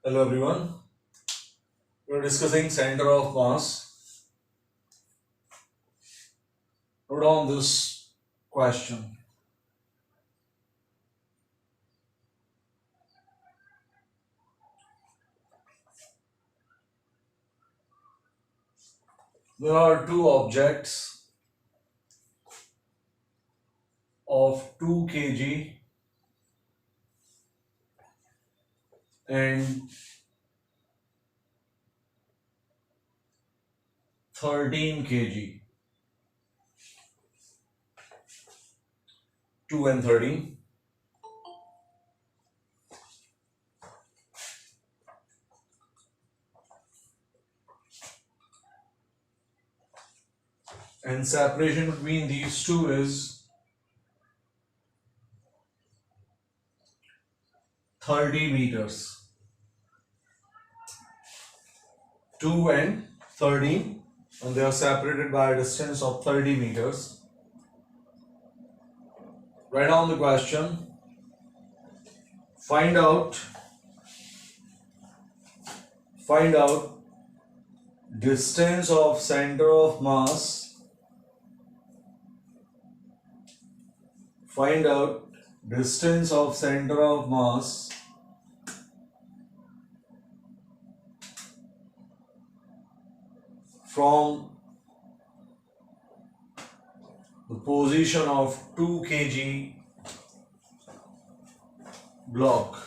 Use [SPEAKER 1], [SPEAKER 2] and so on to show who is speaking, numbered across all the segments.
[SPEAKER 1] Hello everyone. We are discussing center of mass. Note down this question. There are two objects of 2 kg and 13 kg. 2 and 13. And separation between these two is 30 meters. 2 and 13, and they are separated by a distance of 30 meters. Write down the question. Find out distance of center of mass. Find out distance of center of mass from the position of 2 kg block.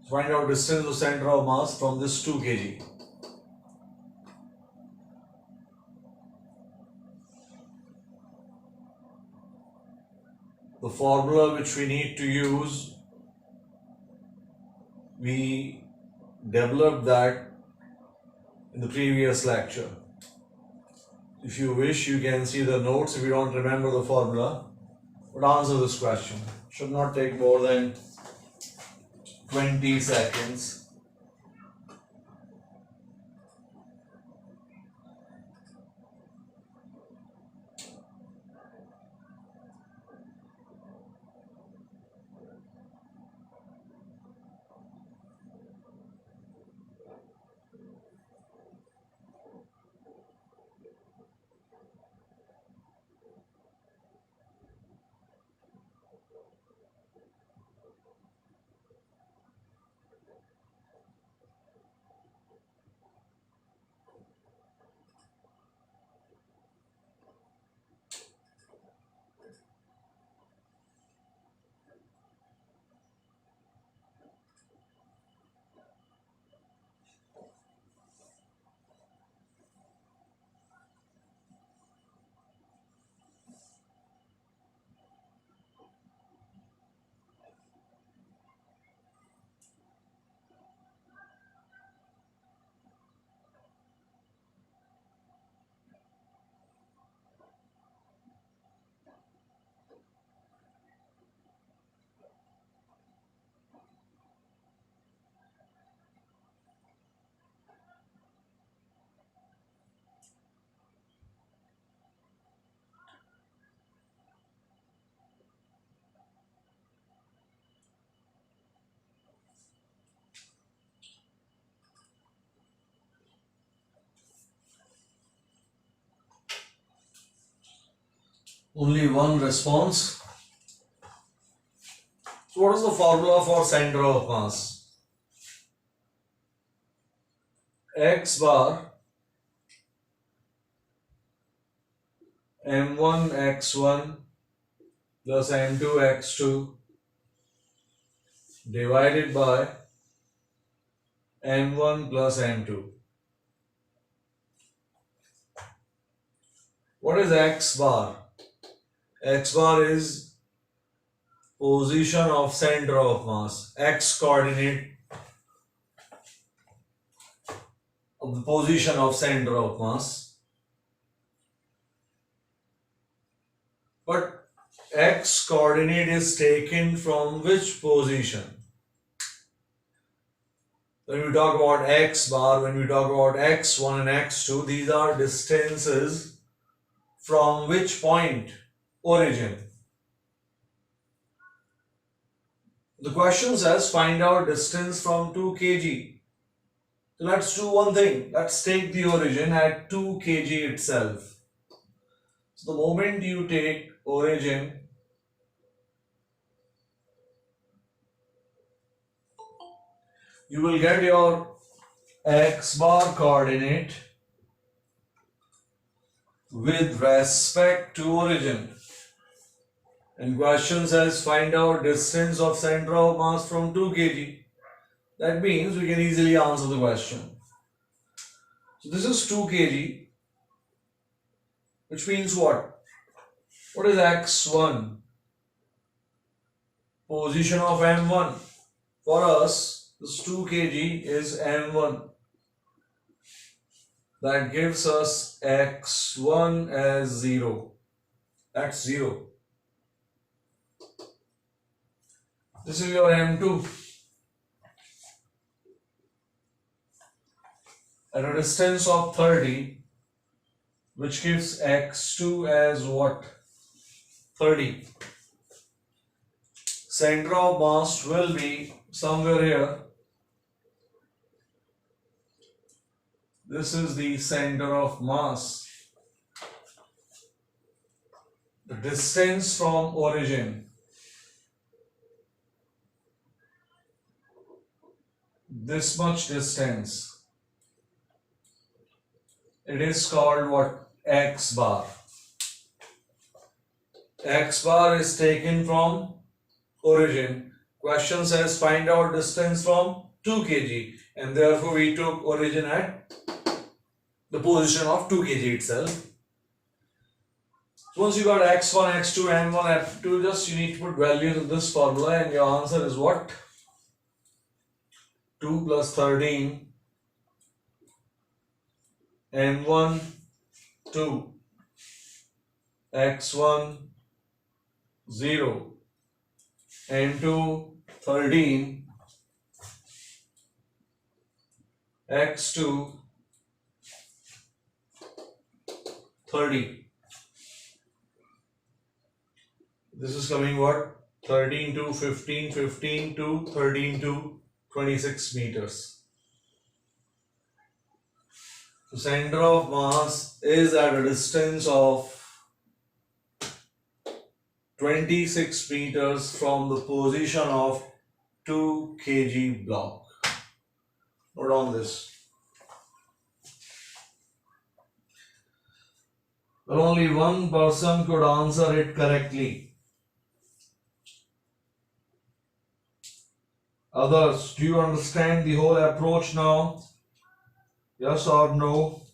[SPEAKER 1] Find out distance of center of mass from this 2 kg. The formula which we need to use, we developed that in the previous lecture. If you wish, you can see the notes if you don't remember the formula. But answer this question. Should not take more than 20 seconds. Only one response. So what is the formula for center of mass? X bar m1 x1 plus m2 x2 divided by m1 plus m2. What is x bar? X bar is position of center of mass, x coordinate of the position of center of mass. But x coordinate is taken from which position? When we talk about x bar, when we talk about x1 and x2, these are distances from which point? Origin. The question says find out distance from 2 kg. So let's do one thing. Let's take the origin at 2 kg itself. So the moment you take origin you will get your x bar coordinate with respect to origin. And question says find out distance of center of mass from 2 kg. That means we can easily answer the question. So this is 2 kg, which means what? What is x1? Position of m1. For us, this 2 kg is m1. That gives us x1 as 0. That's 0. This is your m2. At a distance of 30, which gives x2 as what? 30. Center of mass will be somewhere here. This is the center of mass. The distance from origin. This much distance. It is called what? X bar. X bar is taken from origin. Question says find out distance from 2 kg and therefore we took origin at the position of 2 kg itself. So once you got x1, x2, m1, f2, just you need to put values in this formula and your answer is what? 2 plus 13 m1 2 x1 0 m2 13 x2 30. This is coming what? 13 to 15, 15 to 13 to 26 meters. The center of mass is at a distance of 26 meters from the position of 2 kg block. Note on this. But only one person could answer it correctly. Others, do you understand the whole approach now? Yes or no?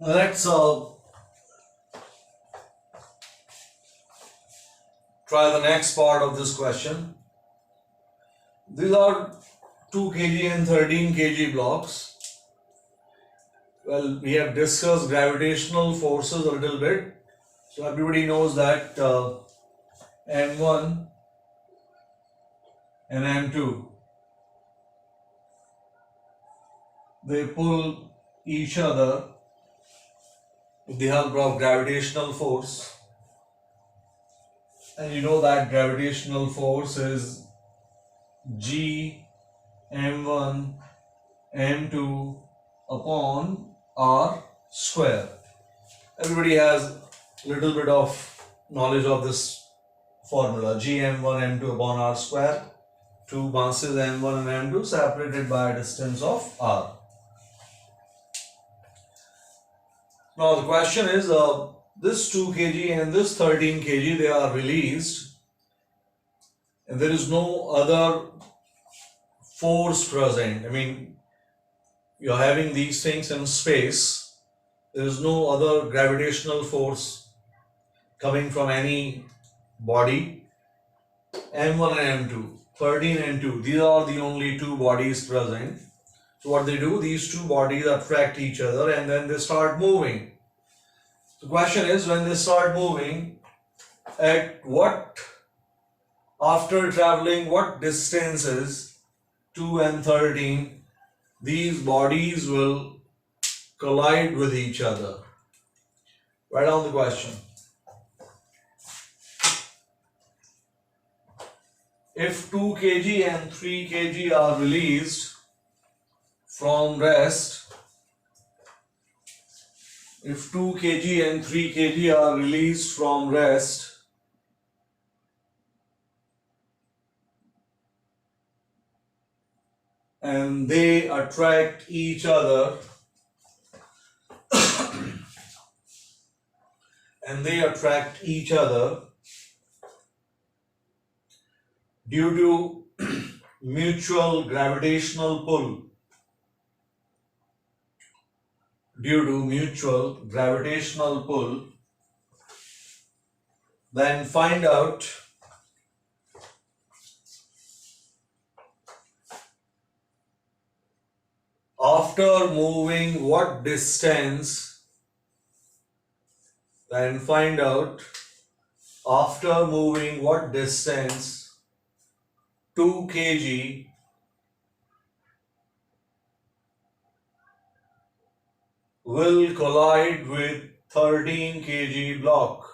[SPEAKER 1] Let's try the next part of this question. These are 2 kg and 13 kg blocks. Well, we have discussed gravitational forces a little bit. So everybody knows that M1 and M2. they pull each other with the help of gravitational force, and you know that gravitational force is G m1 m2 upon r square. Everybody has a little bit of knowledge of this formula. G m1 m2 upon r square. Two masses m1 and m2 separated by a distance of r. Now the question is, this 2 kg and this 13 kg, they are released, and there is no other force present. I mean, you're having these things in space. There is no other gravitational force coming from any body. M1 and M2, 13 and 2, these are the only two bodies present. So what they do, these two bodies attract each other and then they start moving. The question is, when they start moving, at what, after traveling what distances, 2 and 13, these bodies will collide with each other? Write down the question. If 2 kg and 3 kg are released from rest, if 2 kg and 3 kg are released from rest, and they attract each other, due to mutual gravitational pull, then find out after moving what distance, 2 kg will collide with 13 kg block.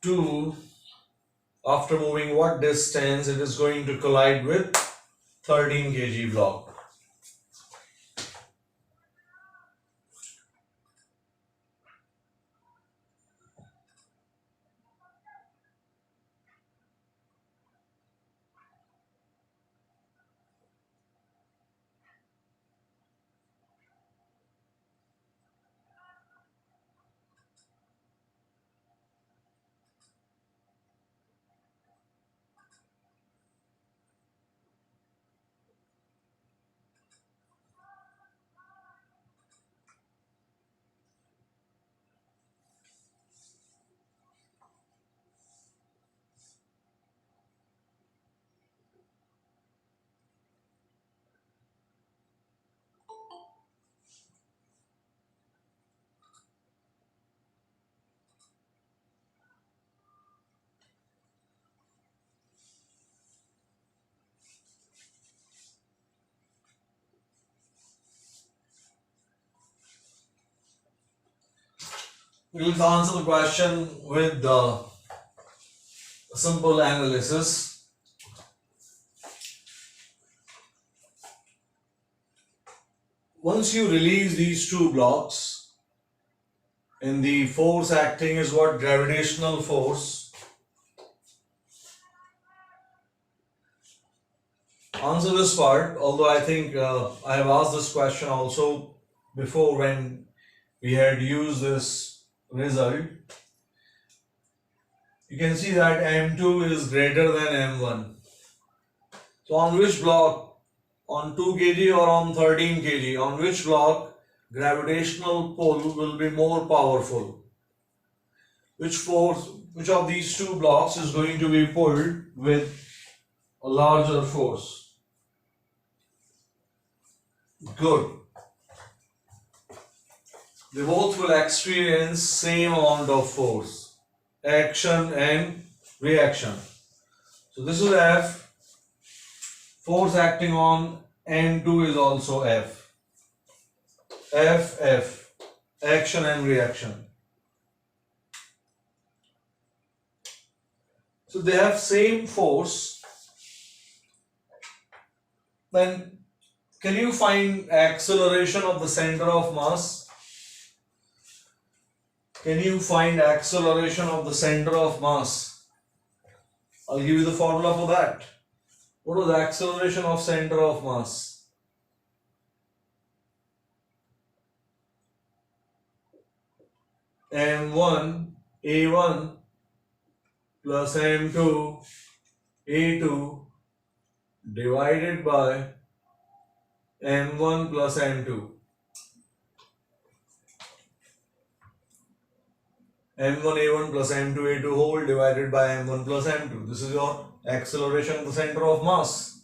[SPEAKER 1] 2, after moving what distance, it is going to collide with 13 kg block. We will answer the question with the simple analysis. Once you release these two blocks, and the force acting is what? Gravitational force. Answer this part, although I think I have asked this question also before when we had used this result. You can see that M2 is greater than M1. So on which block, on 2 kg or on 13 kg, on which block gravitational pull will be more powerful? Which of these two blocks is going to be pulled with a larger force? Good. They both will experience same amount of force, action and reaction. So this is F Force acting on M2 is also F. F, action and reaction. So they have same force. Then can you find acceleration of the center of mass? Can you find acceleration of the center of mass? I'll give you the formula for that. What is the acceleration of center of mass? M1 A1 plus M2 A2 divided by M1 plus M2. M1 A1 plus M2 A2 whole divided by M1 plus M2. This is your acceleration of the center of mass.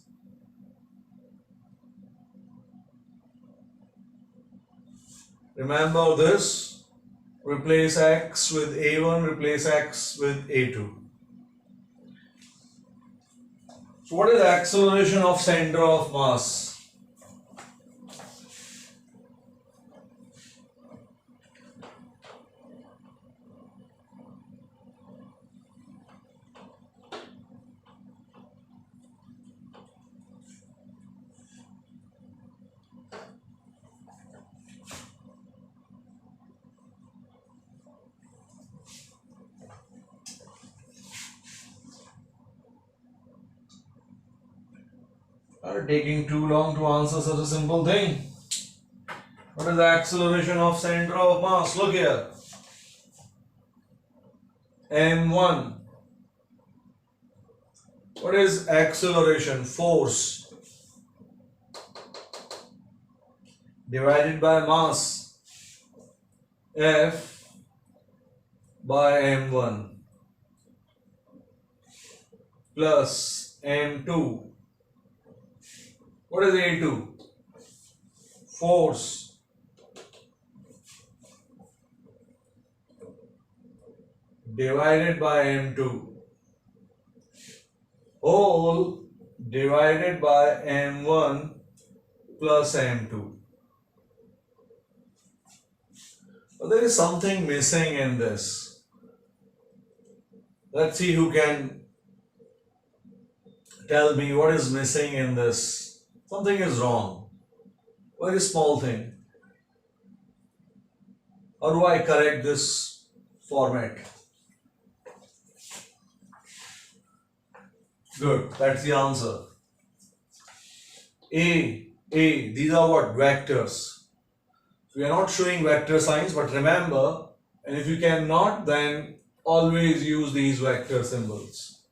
[SPEAKER 1] Remember this. Replace x with A1, replace x with A2. So what is the acceleration of center of mass? Are taking too long to answer such a simple thing. What is the acceleration of center of mass? Look here. M1. What is acceleration? Force divided by mass. F by M1 plus M2. What is A2? Force divided by M2 whole divided by M1 plus M2. But there is something missing in this. Let's see who can tell me what is missing in this. Something is wrong. Very small thing. How do I correct this format? Good, that's the answer. These are what? Vectors. We are not showing vector signs, but remember, and if you cannot, then always use these vector symbols.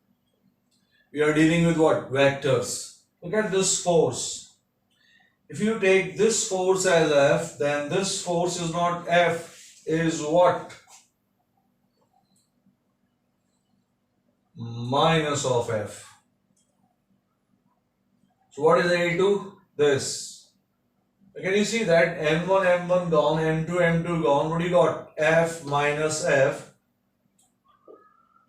[SPEAKER 1] We are dealing with what? Vectors. Look at this force. If you take this force as F, then this force is not F, is what? Minus of F. So what is A2? This. Can you see that M1 gone, M2 gone? What do you got? F minus F.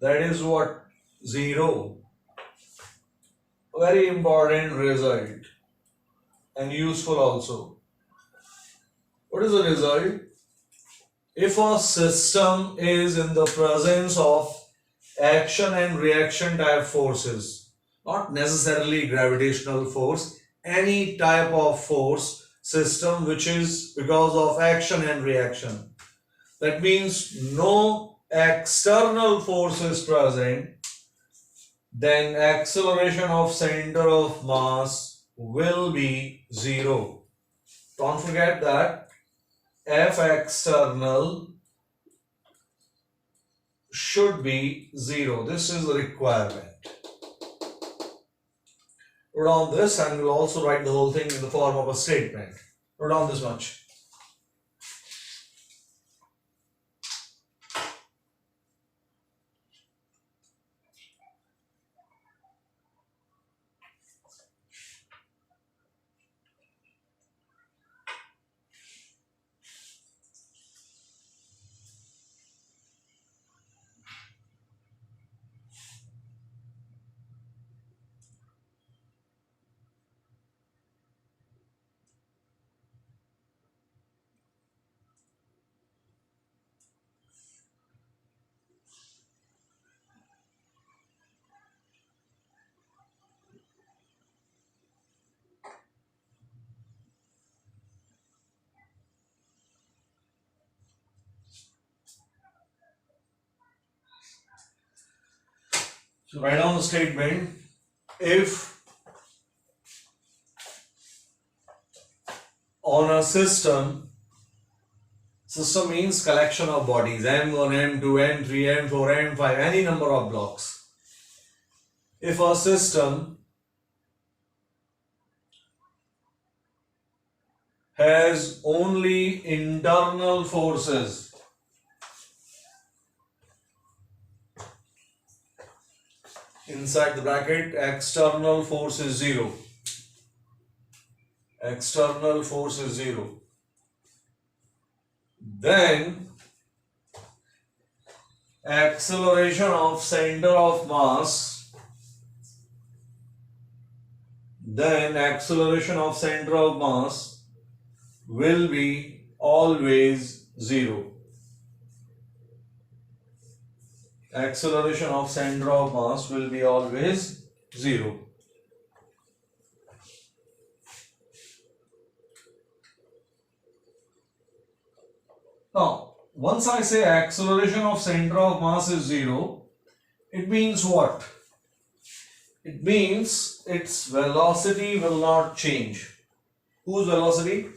[SPEAKER 1] That is what? 0. Very important result and useful also. What is the result? If a system is in the presence of action and reaction type forces, not necessarily gravitational force, any type of force system which is because of action and reaction. That means no external force is present, then acceleration of center of mass will be 0. Don't forget that F external should be 0. This is the requirement. Note down this, and we'll also write the whole thing in the form of a statement. Note down this much. So write down the statement. If on a system means collection of bodies, M1, M2, M3, M4, M5, any number of blocks. If a system has only internal forces, inside the bracket, external force is 0. External force is 0. Then acceleration of center of mass, will be always 0. Acceleration of center of mass will be always 0. Now, once I say acceleration of center of mass is 0, it means what? It means its velocity will not change. Whose velocity?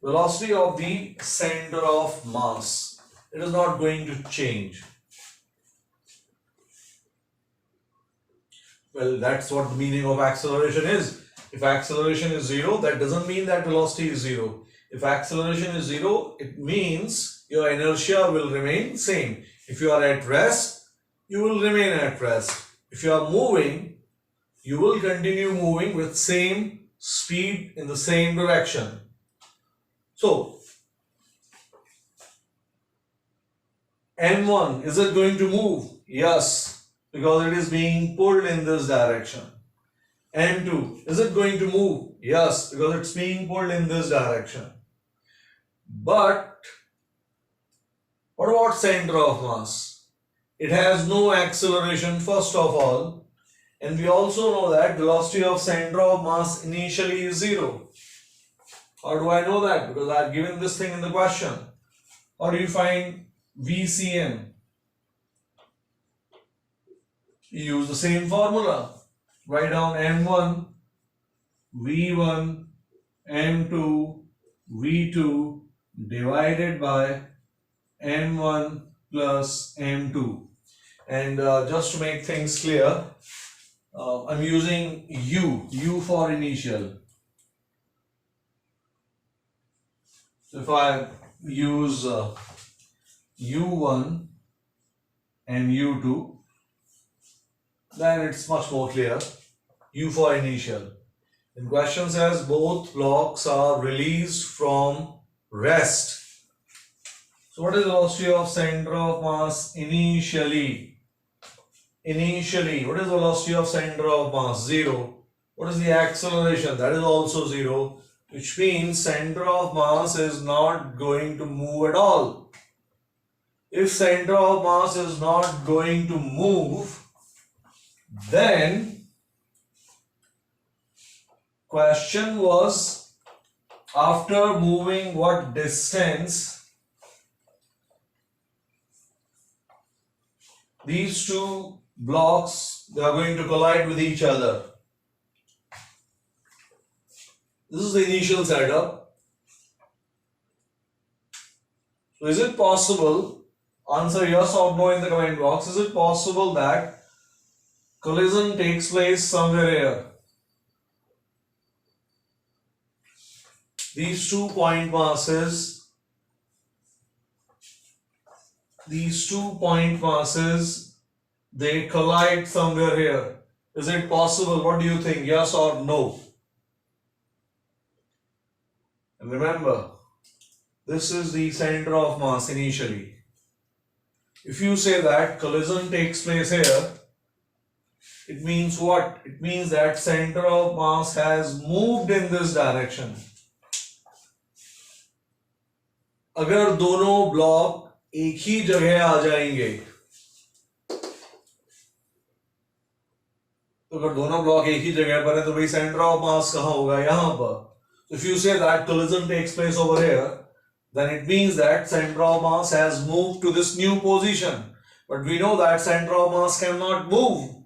[SPEAKER 1] Velocity of the center of mass. It is not going to change. Well, that's what the meaning of acceleration is. If acceleration is 0, that doesn't mean that velocity is 0. If acceleration is 0, it means your inertia will remain same. If you are at rest, you will remain at rest. If you are moving, you will continue moving with same speed in the same direction. So, M1, is it going to move? Yes, because it is being pulled in this direction. M2, is it going to move? Yes, because it's being pulled in this direction. But what about center of mass? It has no acceleration first of all, and we also know that velocity of center of mass initially is 0. How do I know that? Because I have given this thing in the question. How do you find VCM? You use the same formula. Write down M1, V1, M2, V2 divided by M1 plus M2. And just to make things clear, I'm using U for initial. So if I use U1 and U2, then it's much more clear. U for initial. The question says both blocks are released from rest. So what is the velocity of center of mass initially? Initially, what is the velocity of center of mass? 0. What is the acceleration? That is also 0, which means center of mass is not going to move at all. If center of mass is not going to move, then question was, after moving what distance, these two blocks, they are going to collide with each other. This is the initial setup. So is it possible, answer yes or no in the comment box, is it possible that collision takes place somewhere here? These 2 point masses, they collide somewhere here. Is it possible? What do you think? Yes or no? And remember, this is the center of mass initially. If you say that collision takes place here, it means what? It means that center of mass has moved in this direction. अगर दोनों block एक ही जगह आ जाएंगे, तो अगर दोनों block एक ही जगह पर है तो भाई सेंटर ऑफ मास कहाँ होगा? यहाँ पर. So if you say that collision takes place over here, then it means that center of mass has moved to this new position. But we know that center of mass cannot move.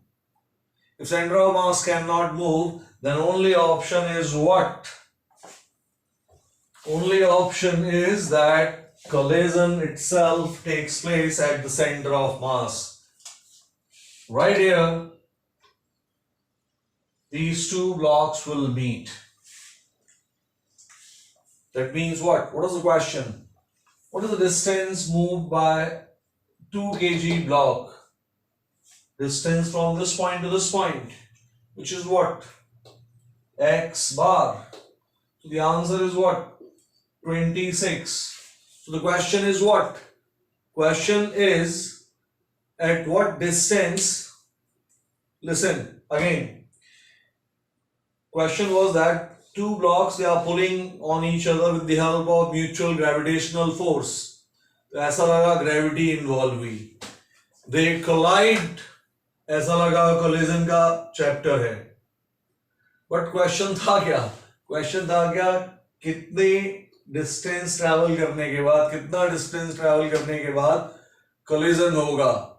[SPEAKER 1] If center of mass cannot move, then only option is what? Only option is that collision itself takes place at the center of mass. Right here, these two blocks will meet. That means what? What is the question? What is the distance moved by 2 kg block? Distance from this point to this point, which is what? X bar. So the answer is what? 26. So the question is what? Question is at what distance? Listen again. Question was that two blocks, they are pulling on each other with the help of mutual gravitational force. तो ऐसा लगा gravity involved हुई. They collide. ऐसा लगा collision का chapter है. But question था क्या? Question था क्या? कितने distance travel करने के बाद, कितना distance travel करने के बाद collision होगा?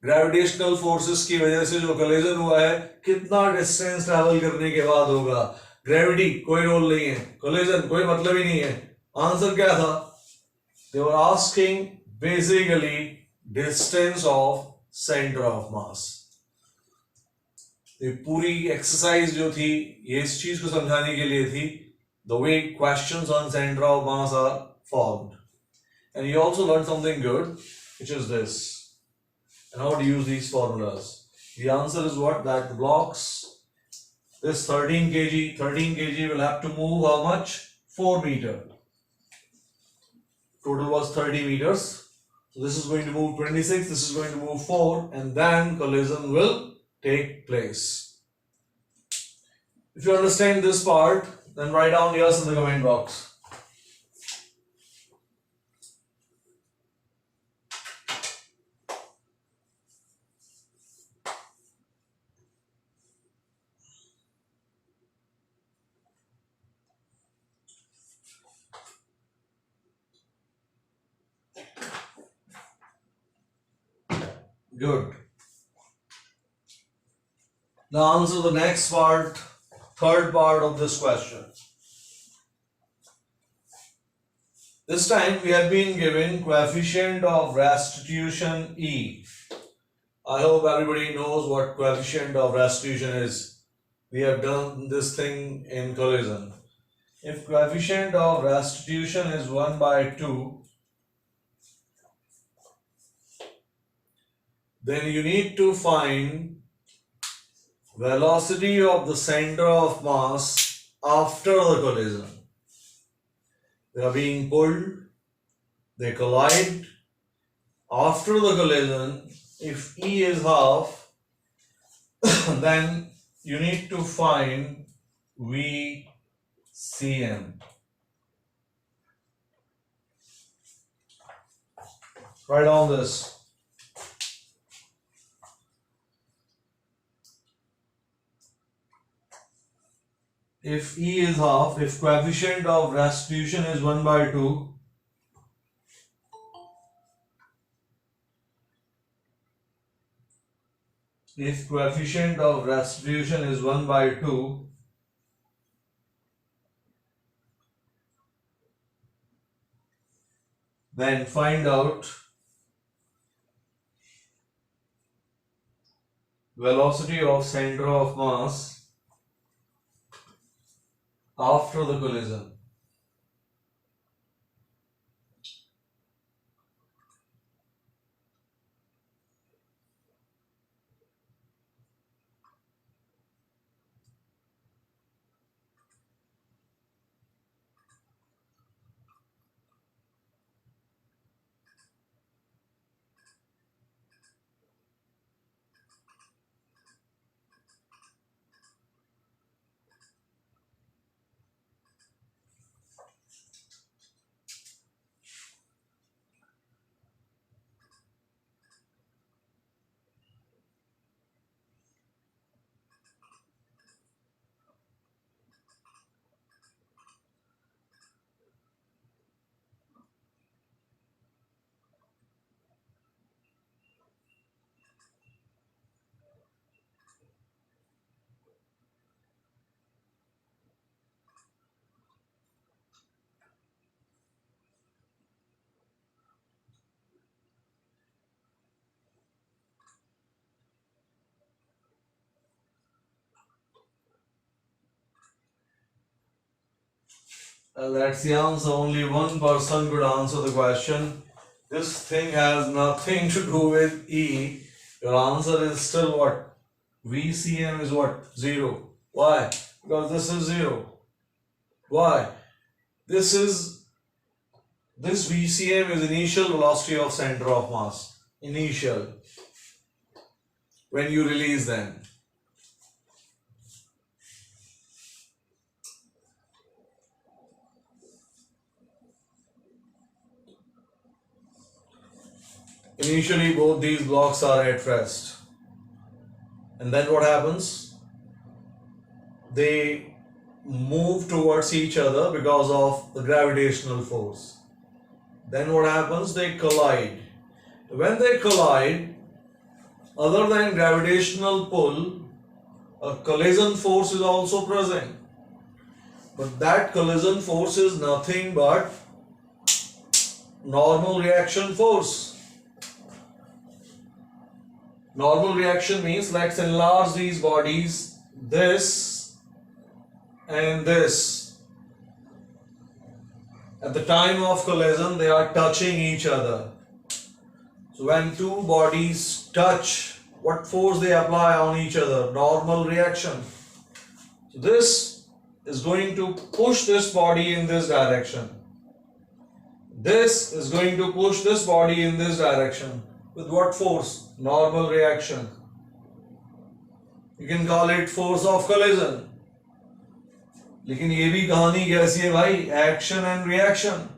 [SPEAKER 1] ग्रेविटेशनल फोर्सेस की वजह से जो कोलिजन हुआ है, कितना डिस्टेंस ट्रैवल करने के बाद होगा? ग्रेविटी कोई रोल नहीं है, कोलिजन कोई मतलब ही नहीं है. आंसर क्या था? They were asking basically distance of centre of mass. ये पूरी एक्सरसाइज जो थी, ये इस चीज को समझाने के लिए थी. The way questions on centre of mass are formed. And you also learn something good, which is this. And how to use these formulas? The answer is what? That the blocks, this 13 kg will have to move how much? 4 meter. Total was 30 meters. So this is going to move 26, this is going to move 4, and then collision will take place. If you understand this part, then write down yes in the comment box. Good. Now answer the next part, third part of this question. This time we have been given coefficient of restitution E. I hope everybody knows what coefficient of restitution is. We have done this thing in collision. If coefficient of restitution is 1 by 2, then you need to find velocity of the center of mass after the collision. They are being pulled, they collide. After the collision, if E is half, then you need to find VCM. Write down this. If E is half, if coefficient of restitution is 1 by 2, if coefficient of restitution is 1 by 2, then find out velocity of center of mass after the collision. That's the answer. Only one person could answer the question. This thing has nothing to do with E. Your answer is still what? VCM is what? 0. Why? Because this is 0. Why? This VCM is initial velocity of center of mass. Initial. When you release them. Initially both these blocks are at rest. And then what happens? They move towards each other because of the gravitational force. Then what happens? They collide. When they collide, other than gravitational pull, a collision force is also present. But that collision force is nothing but normal reaction force. Normal reaction means, let's enlarge these bodies, this and this. At the time of collision, they are touching each other. So when two bodies touch, what force they apply on each other? Normal reaction. So this is going to push this body in this direction. This is going to push this body in this direction. With what force? Normal reaction. You can call it force of collision. लेकिन ये भी कहानी कैसी है भाई? Action and reaction.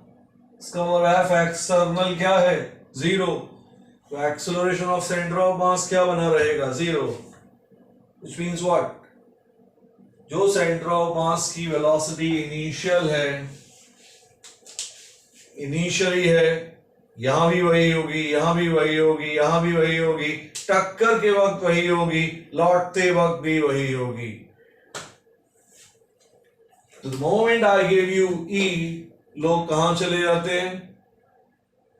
[SPEAKER 1] इसका मतलब F external क्या है? 0. तो acceleration of center of mass क्या बना रहेगा? 0. Which means what? जो center of mass की velocity initial है, initially है, यहां भी वही होगी, यहां भी वही होगी, यहां भी वही होगी, टक्कर के वक्त वही होगी, लौटते वक्त भी वही होगी. तो the moment I give you E, लोग कहां चले जाते हैं?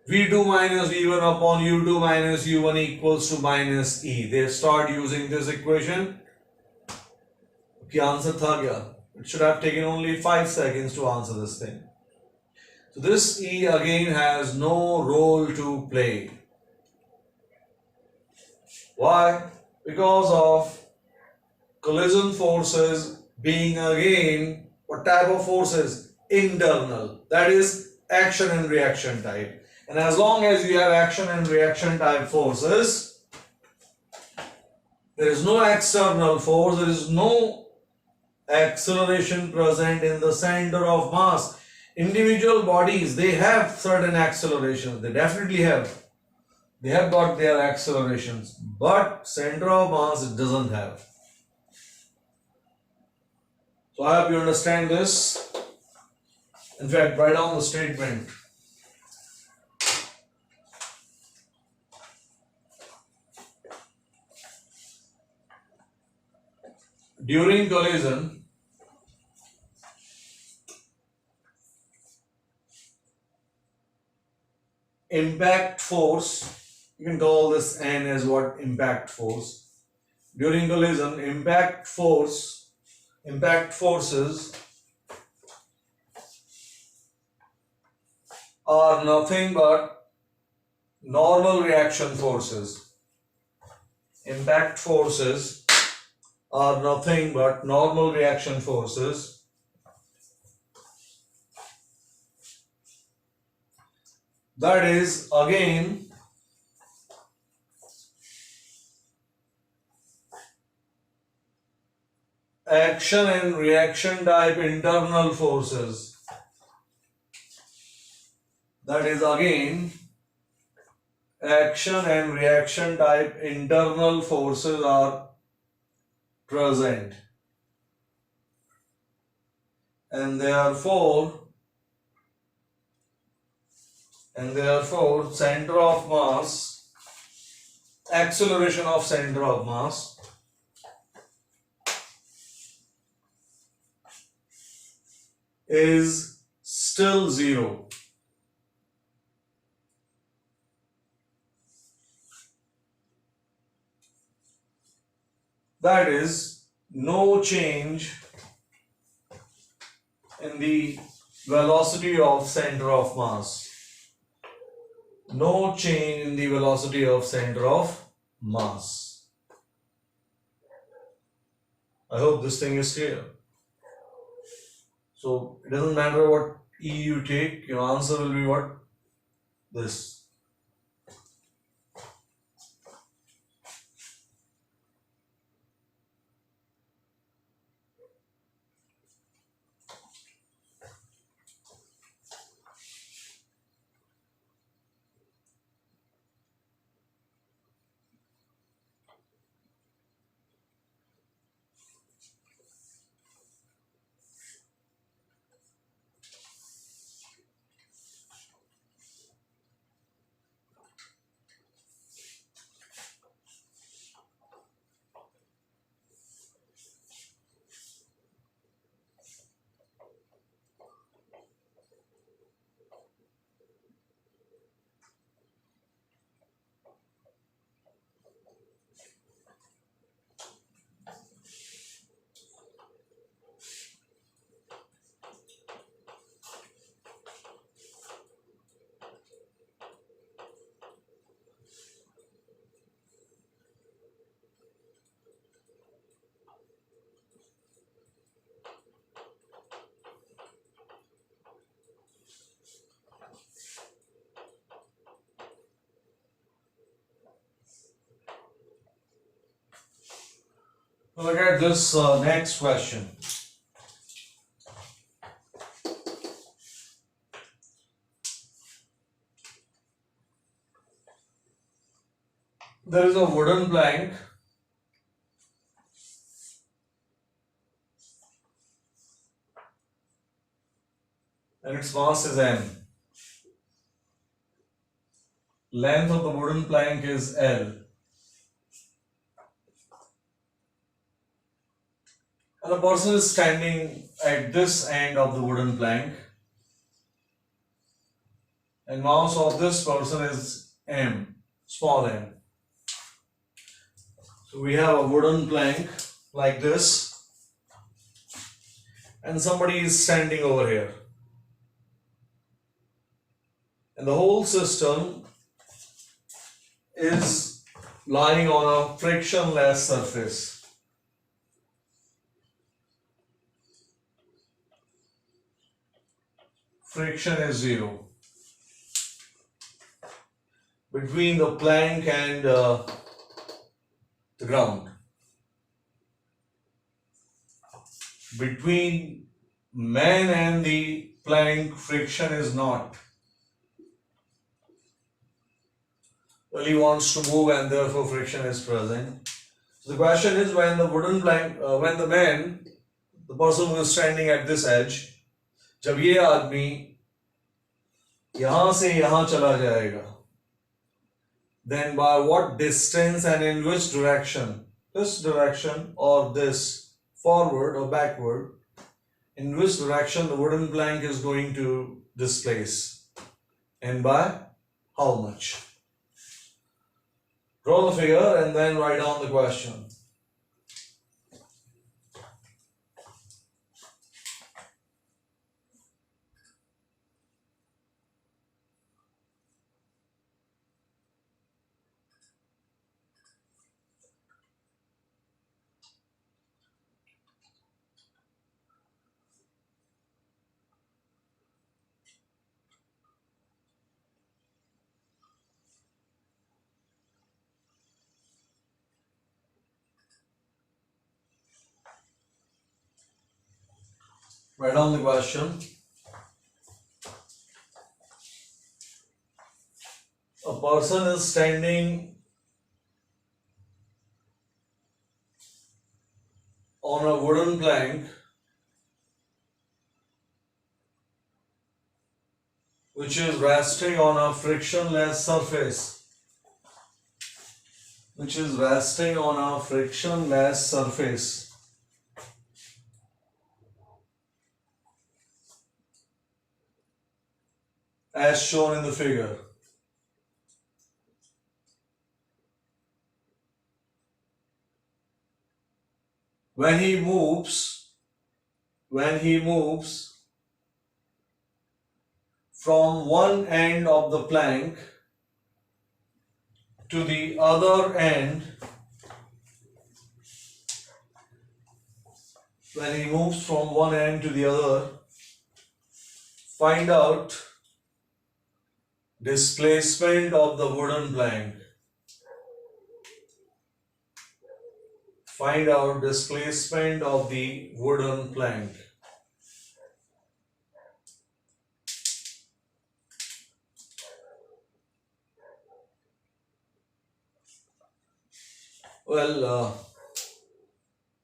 [SPEAKER 1] V2 minus V1 upon U2 minus U1 equals to minus E. They start using this equation. क्या आंसर था क्या? It should have taken only 5 seconds to answer this thing. So this E again has no role to play. Why? Because of collision forces being again what type of forces? Internal. That is action and reaction type. And as long as you have action and reaction type forces, there is no external force, there is no acceleration present in the center of mass. Individual bodies, they have certain accelerations. They definitely have. They have got their accelerations. But center of mass, it doesn't have. So I hope you understand this. In fact, write down the statement. During collision, impact force, you can call this N as what? Impact force. During collision, impact forces are nothing but normal reaction forces. Impact forces are nothing but normal reaction forces. That is again action and reaction type internal forces. That is again action and reaction type internal forces are present. And therefore center of mass, acceleration of center of mass is still 0. That is no change in the velocity of center of mass. No change in the velocity of center of mass. I hope this thing is clear. So it doesn't matter what E you take, your answer will be what? This. Look at this next question. There is a wooden plank and its mass is m. Length of the wooden plank is L. And the person is standing at this end of the wooden plank, and mass of this person is m, small m. So we have a wooden plank like this, and somebody is standing over here. And the whole system is lying on a frictionless surface. Friction is 0 between the plank and the ground. Between man and the plank, friction is not. Well, he wants to move and therefore friction is present. So the question is, when the wooden plank, when the man, the person who is standing at this edge, जब ये आदमी यहां से यहां चला जाएगा, then by what distance and in which direction, this direction or this, forward or backward, in which direction the wooden plank is going to displace, and by how much? Draw the figure and then write down the question. Write down the question. A person is standing on a wooden plank which is resting on a frictionless surface. Which is resting on a frictionless surface. As shown in the figure. When he moves, from one end of the plank to the other end, when he moves from one end to the other, find out displacement of the wooden plank. Find out displacement of the wooden plank. Well,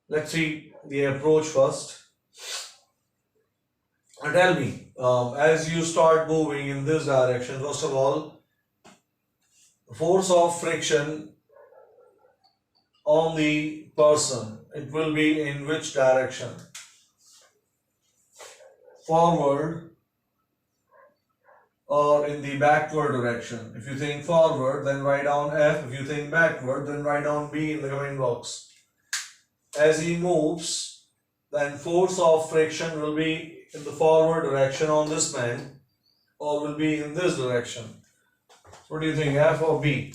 [SPEAKER 1] let's see the approach first. Tell me, as you start moving in this direction, first of all, force of friction on the person, it will be in which direction? Forward or in the backward direction? If you think forward, then write down F. If you think backward, then write down B in the comment box. As he moves, then force of friction will be in the forward direction on this man, or will be in this direction. What do you think, F or B?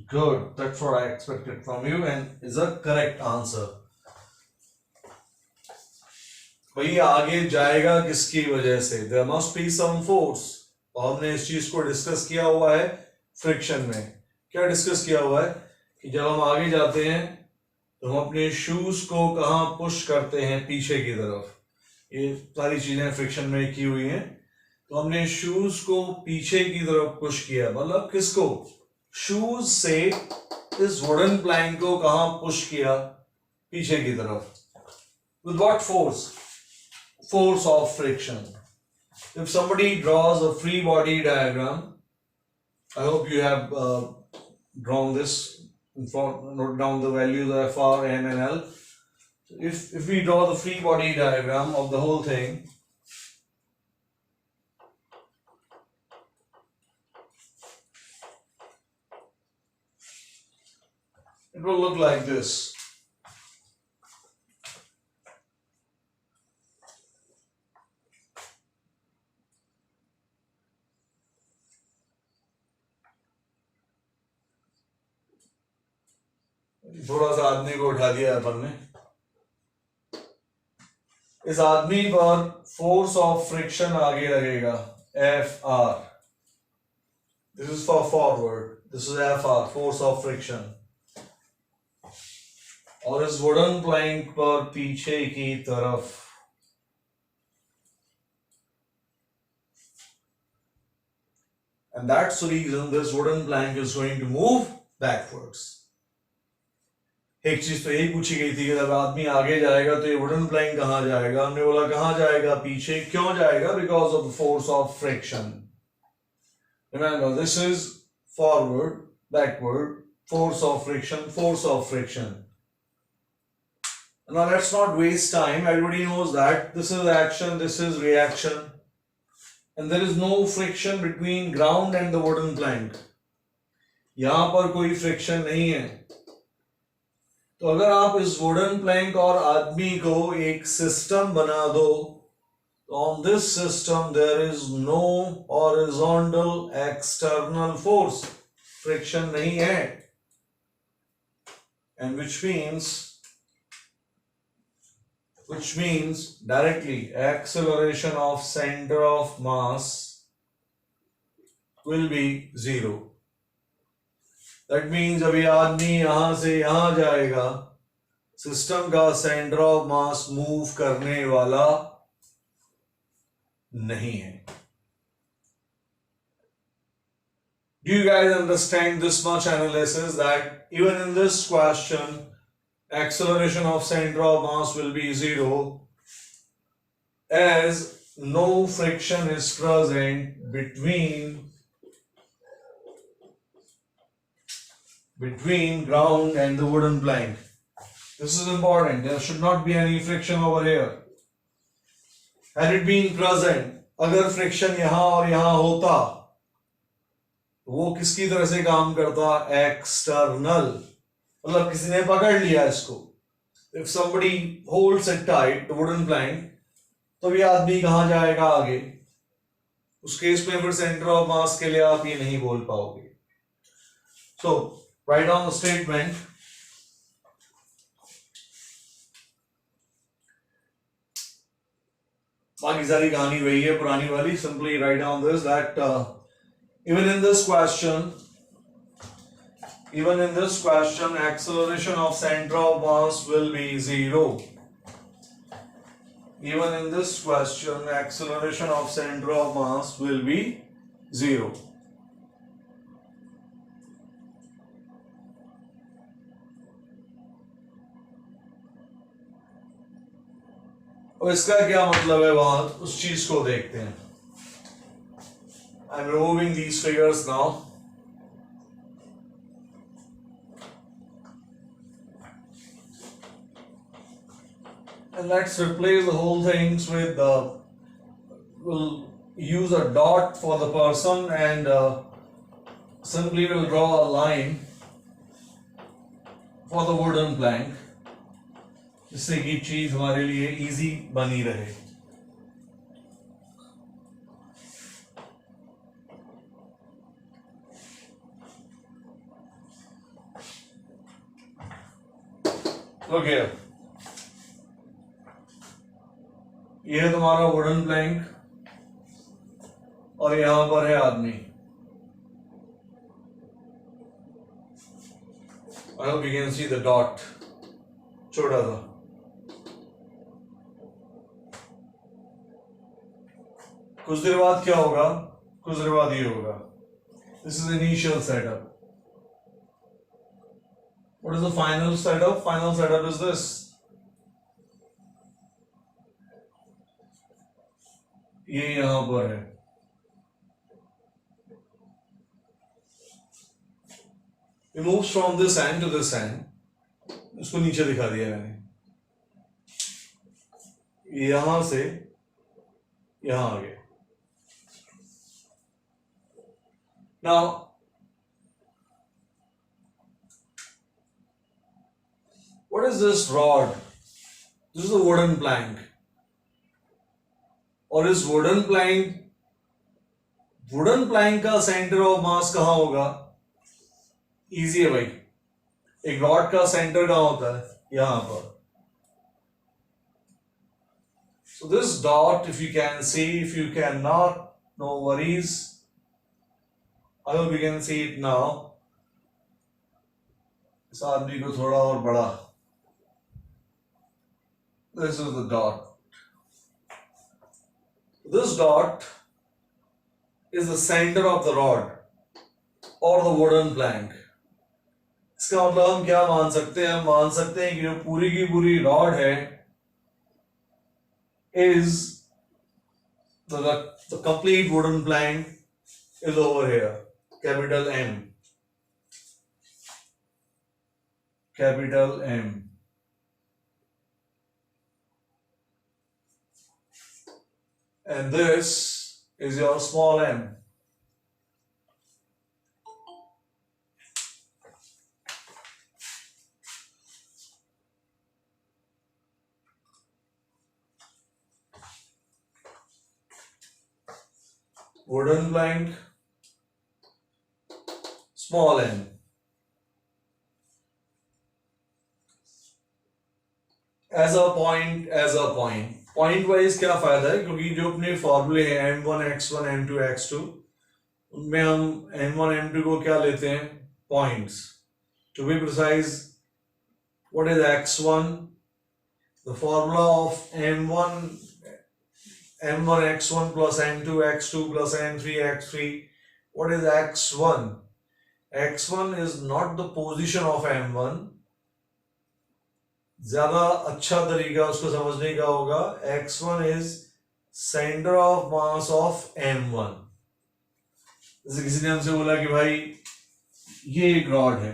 [SPEAKER 1] Good, that's what I expected from you and is a correct answer. भाई आगे जाएगा किसकी वजह से? There must be some force. और हमने इस चीज को डिस्कस किया हुआ है फ्रिक्शन में. क्या डिस्कस किया हुआ है कि जब हम आगे जाते हैं तो हम अपने शूज को कहाँ पुश करते हैं? पीछे की तरफ. ये सारी चीजें फ्रिक्शन में की हुई हैं. तो हमने शूज को पीछे की तरफ पुश किया, मतलब किसको? शूज से इस वुडन प्लैंक को कहाँ पुश किया? पीछे की तरफ. With what force? Force of friction. If somebody draws a free body diagram, I hope you have drawn this, note down the values of F, R, M and L. So if we draw the free body diagram of the whole thing, it will look like this. थोड़ा सा आदमी को उठा दिया अपन ने. इस आदमी पर फोर्स ऑफ फ्रिक्शन आगे लगेगा F R. This is for forward, this is F R, force of friction. और इस वुडन प्लैंक पर पीछे की तरफ and that's the reason this wooden plank is going to move backwards. एक चीज तो यही पूछी गई थी कि जब आदमी आगे जाएगा तो ये वुडन प्लैंक कहाँ जाएगा? हमने बोला कहाँ जाएगा? पीछे. क्यों जाएगा? Because of the force of friction. Remember, this is forward, backward, force of friction, force of friction. Now let's not waste time. Everybody knows that this is action, this is reaction, and there is no friction between ground and the wooden plank. यहाँ पर कोई friction नहीं है. तो अगर आप इस wooden plank और आदमी को एक सिस्टम बना दो, तो on this system there is no horizontal external force. Friction नहीं है. And which means directly acceleration of center of mass will be 0. That means अभी आदमी यहां से यहां जाएगा, सिस्टम का सेंटर ऑफ मास मूव करने वाला नहीं है. Do you guys understand this much analysis that even in this question acceleration of center of mass will be 0 as no friction is present between ground and the wooden plank. This is important. There should not be any friction over here. Had it been present, अगर friction यहाँ और यहाँ होता, वो किसकी तरह से काम करता? External. मतलब किसी ने पकड़ लिया इसको. If somebody holds it tight, the wooden plank, तो ये आदमी कहां जाएगा आगे? उस केस में फिर सेंटर ऑफ मास के लिए आप ये नहीं बोल पाओगे. सो राइट डाउन द स्टेटमेंट. बाकी सारी कहानी वही है पुरानी वाली. Simply write down this that even in this question acceleration of center of mass will be 0. Even in this question acceleration of center of mass will be 0. और इसका क्या मतलब है वहां उस चीज को देखते हैं. I'm removing these figures now. And let's replace the whole things with we'll use a dot for the person and simply we'll draw a line for the wooden plank जिससे कि चीज हमारे लिए इजी बनी रहे. Look here. ये है तुम्हारा वुडन प्लैंक और यहां पर है आदमी. I hope you can see the dot. छोटा सा. कुछ देर बाद क्या होगा? कुछ देर बाद ये होगा. This is initial setup. What is the final setup? Final setup is this. ये यहां पर है. It moves from this end to this end. इसको नीचे दिखा दिया मैंने. यहां से यहां आ गया. Now what is this rod? This is a wooden plank. और इस वुडन प्लैंक का सेंटर ऑफ मास कहां होगा? इजी है भाई. एक रॉड का सेंटर कहां होता है? यहां पर. So this dot, if you can see, if you cannot, no worries. I hope you can see it now. इस आदमी को थोड़ा और बड़ा. This is the dot. This dot is the center of the rod or the wooden plank. इसका मतलब हम क्या मान सकते हैं? हम मान सकते हैं कि जो पूरी की पूरी रॉड है is the complete wooden plank is over here. Capital M. Capital M. And this is your small m. Wooden plank, small m. As a point. Point wise क्या फायदा है? क्योंकि जो अपने फॉर्मूले हैं m1 x1 m2 x2 उनमें हम m1 m2 को क्या लेते हैं? Points. To be precise, what is x1? The formula of m1 x1 plus m2 x2 plus m3 x3. What is x1? x1 is not the position of m1. ज्यादा अच्छा तरीका उसको समझने का होगा. x1 is center of mass of m1. जैसे किसी ने हमसे बोला कि भाई ये एक रॉड है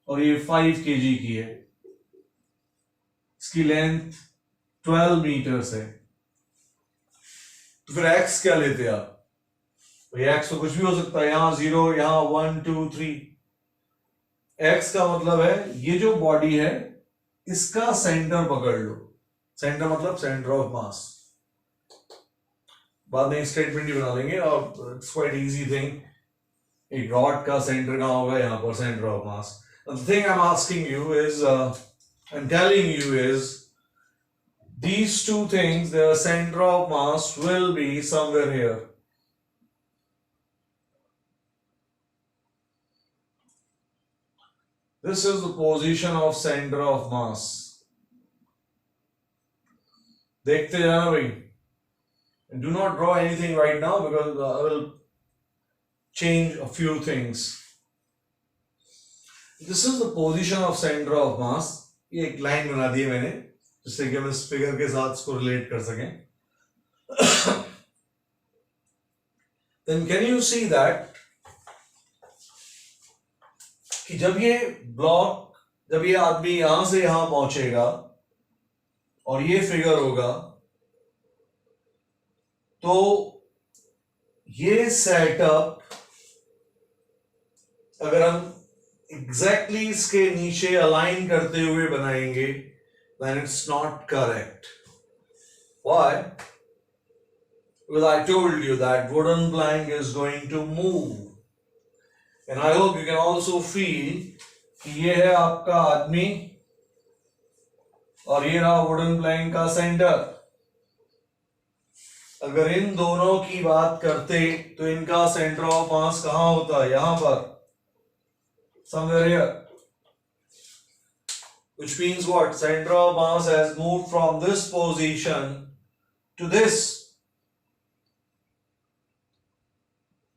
[SPEAKER 1] और ये 5 kg की है, इसकी लेंथ 12 मीटर्स है, तो फिर x क्या लेते आप? भाई x तो कुछ भी हो सकता है. यहां 0, यहां 1 2 3. x का मतलब है ये जो बॉडी है इसका सेंटर पकड़ लो. सेंटर मतलब सेंटर ऑफ मास. बाद में एक स्टेटमेंट ही बना लेंगे और इट्स क्वाइट इजी थिंग. एक रॉड का सेंटर कहाँ होगा? यहाँ पर centre of mass. The thing I'm asking you is, I'm telling you is, these two things, their center of mass will be somewhere here. This is the position of center of mass. देखते जाना भाई. Do not draw anything right now because I will change a few things. This is the position of center of mass. ये एक line बना दी है मैंने जिससे कि हम इस फिगर के साथ इसको रिलेट कर सकें. Then can you see that कि जब ये आदमी यहां से यहां पहुंचेगा और ये फिगर होगा तो ये सेटअप अगर हम एग्जैक्टली इसके नीचे अलाइन करते हुए बनाएंगे then it's not correct. Why? Because I told you that wooden plank is going to move. And I hope you can also feel कि ये है आपका आदमी और ये रहा वुडन प्लैंक का सेंटर. अगर इन दोनों की बात करते तो इनका सेंटर ऑफ मास कहां होता है? यहां पर, somewhere here. Which means what? Center of mass has moved from this position to this.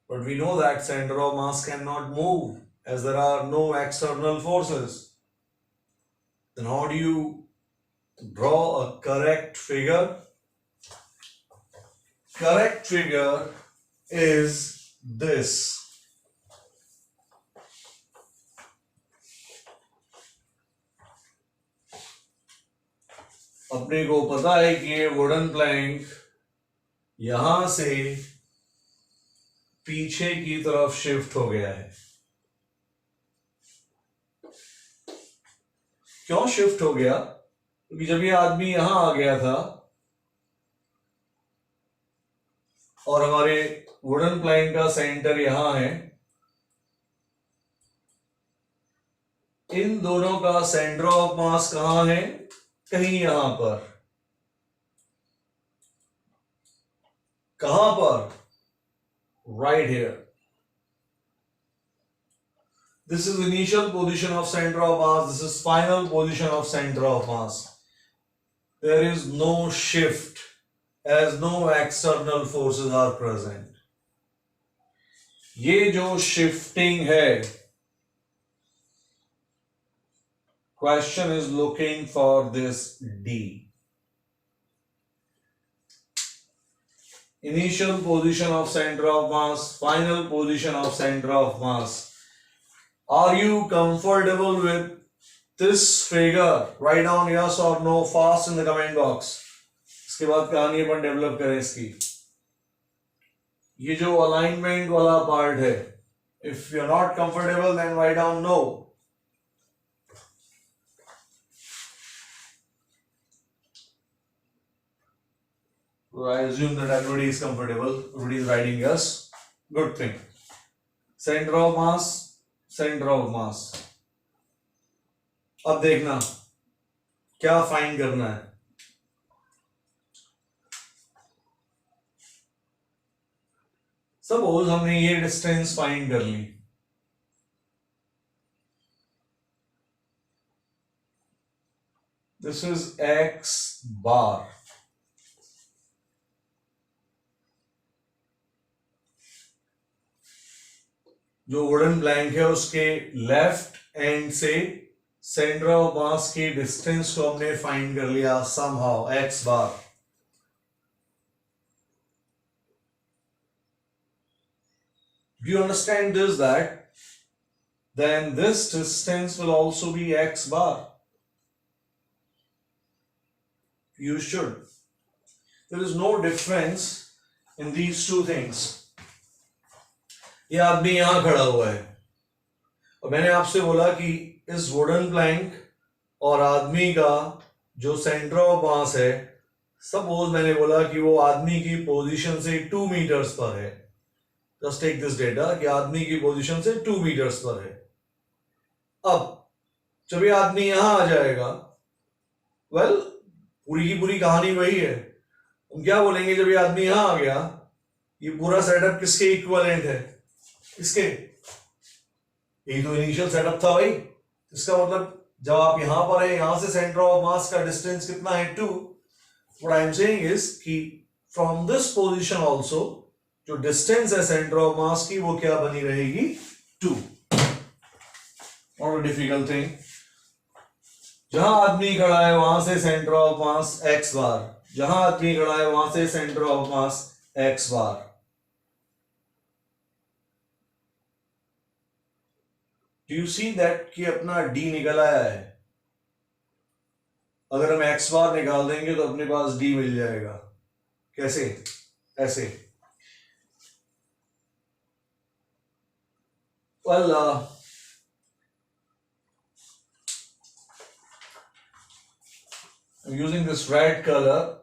[SPEAKER 1] But we know that center of mass cannot move as there are no external forces. Then how do you draw a correct figure? Correct figure is this. अपने को पता है कि ये wooden plank यहां से पीछे की तरफ शिफ्ट हो गया है. क्यों शिफ्ट हो गया? क्योंकि जब ये आदमी यहां आ गया था और हमारे वुडन प्लैंक का सेंटर यहां है, इन दोनों का सेंटर ऑफ मास कहां है? कहीं यहां पर. कहां पर? Right here. This is initial position of center of mass. This is final position of center of mass. There is no shift as no external forces are present. ये जो shifting है, question is looking for this D. Initial position of center of mass, final position of center of mass. Are you comfortable with this figure? Write down yes or no fast in the comment box. इसके बाद कहानी अपन develop करें इसकी. ये जो alignment वाला part है, if you're not comfortable then write down no. So I assume that everybody is comfortable. Everybody is writing yes. Good thing. Center of mass, center of mass. अब देखना क्या फाइंड करना है. सपोज हमने ये distance find कर ली. This is x बार. जो wooden plank है उसके लेफ्ट एंड से सेंटर ऑफ मास की डिस्टेंस को हमने फाइंड कर लिया somehow x bar. Do you understand this? That then this distance will also be x bar. You should. There is no difference in these two things. ये आदमी यहां खड़ा हुआ है और मैंने आपसे बोला कि इस वुडन प्लैंक और आदमी का जो सेंटर ऑफ मास है सपोज मैंने बोला कि वो आदमी की पोजीशन से 2 मीटर्स पर है. जस्ट टेक दिस डेटा कि आदमी की पोजीशन से 2 मीटर्स पर है. अब जब ये आदमी यहां आ जाएगा, वेल पूरी की पूरी कहानी वही है. हम क्या बोलेंगे जब ये आदमी यहां आ गया, ये पूरा सेटअप किसके इक्विवेलेंट है? किसके? यही तो इनिशियल सेटअप था भाई. इसका मतलब जब आप यहां पर है, यहां से सेंटर ऑफ मास का डिस्टेंस कितना है? 2. What I am saying is कि फ्रॉम दिस पोजीशन आल्सो जो डिस्टेंस है सेंटर ऑफ मास की, वो क्या बनी रहेगी? 2. Not a difficult thing. जहां आदमी खड़ा है वहां से सेंटर ऑफ मास x बार, जहां आदमी खड़ा है वहां से centre of mass x bar. Do you see that कि अपना d निकल आया है? अगर हम x बार निकाल देंगे तो अपने पास d मिल जाएगा. कैसे? ऐसे. Well I'm using this red color.